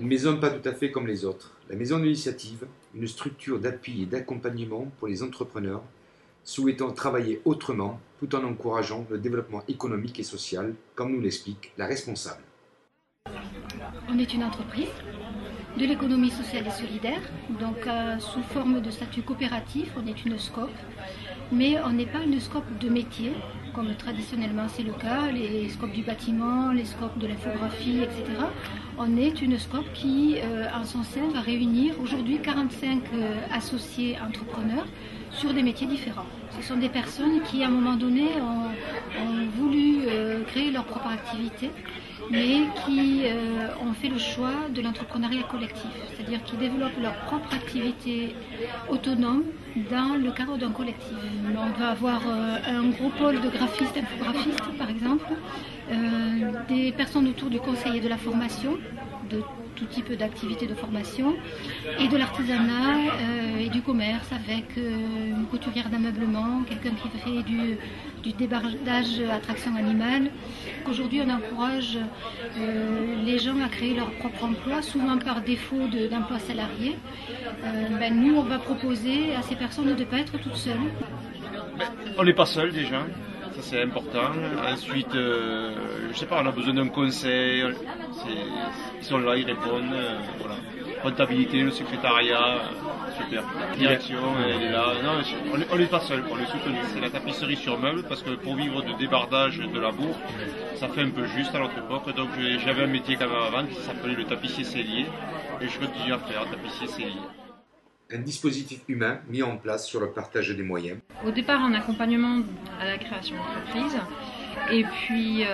Une maison pas tout à fait comme les autres. La maison de l'initiative, une structure d'appui et d'accompagnement pour les entrepreneurs souhaitant travailler autrement tout en encourageant le développement économique et social, comme nous l'explique la responsable. On est une entreprise de l'économie sociale et solidaire, donc sous forme de statut coopératif, on est une SCOP, mais on n'est pas une SCOP de métier, comme traditionnellement c'est le cas, les SCOP du bâtiment, les SCOP de l'infographie, etc. On est une SCOP qui, en son sein, va réunir aujourd'hui 45 associés entrepreneurs sur des métiers différents. Ce sont des personnes qui, à un moment donné, ont voulu créer leur propre activité, mais qui ont fait le choix de l'entrepreneuriat collectif, c'est-à-dire qui développent leur propre activité autonome dans le cadre d'un collectif. On va avoir un gros pôle de graphistes, infographistes par exemple, des personnes autour du conseil et de la formation, de tout type d'activité de formation, et de l'artisanat et du commerce avec une couturière d'ameublement, quelqu'un qui fait du débardage à traction animale. Aujourd'hui, on encourage les gens à créer leur propre emploi, souvent par défaut d'emploi salarié. Nous, on va proposer à ces personnes de ne pas être toutes seules. On n'est pas seul déjà. Ça c'est important. Ensuite, je sais pas, on a besoin d'un conseil. Ils sont là, ils répondent. Voilà. Comptabilité, le secrétariat, super. Direction, elle est là. Non, on n'est pas seul, on est soutenu. C'est la tapisserie sur meuble parce que pour vivre de débardage de labour, ça fait un peu juste à notre époque. Donc j'avais un métier quand même avant qui s'appelait le tapissier sellier et je continue à faire tapissier sellier. Un dispositif humain mis en place sur le partage des moyens. Au départ, un accompagnement à la création d'entreprise. Et puis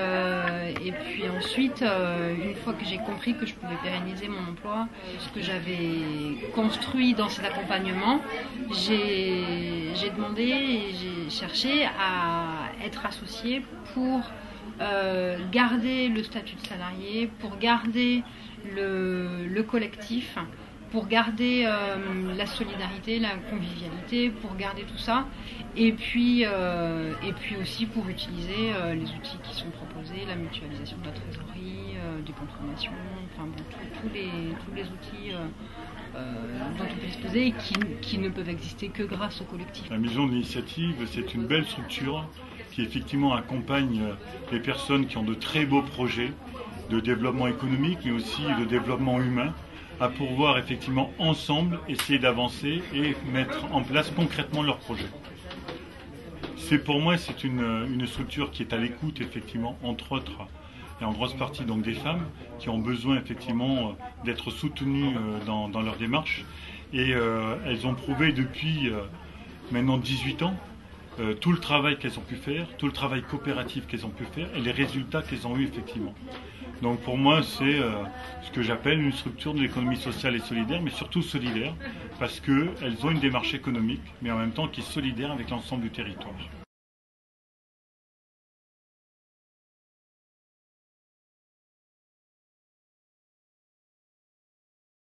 ensuite, une fois que j'ai compris que je pouvais pérenniser mon emploi, ce que j'avais construit dans cet accompagnement, j'ai demandé et j'ai cherché à être associée pour garder le statut de salarié, pour garder le collectif, pour garder la solidarité, la convivialité, pour garder tout ça, et puis aussi pour utiliser les outils qui sont proposés, la mutualisation de la trésorerie, des comptes formation, enfin bon, tous les outils dont on peut disposer et qui ne peuvent exister que grâce au collectif. La maison de l'initiative, c'est une belle structure qui effectivement accompagne les personnes qui ont de très beaux projets de développement économique, mais aussi de développement humain, à pouvoir effectivement ensemble essayer d'avancer et mettre en place concrètement leurs projets. Pour moi, c'est une structure qui est à l'écoute effectivement, entre autres, et en grosse partie donc des femmes qui ont besoin effectivement d'être soutenues dans leur démarche. Et elles ont prouvé depuis maintenant 18 ans tout le travail qu'elles ont pu faire, tout le travail coopératif qu'elles ont pu faire et les résultats qu'elles ont eu effectivement. Donc pour moi, c'est ce que j'appelle une structure de l'économie sociale et solidaire, mais surtout solidaire, parce qu'elles ont une démarche économique, mais en même temps qui est solidaire avec l'ensemble du territoire.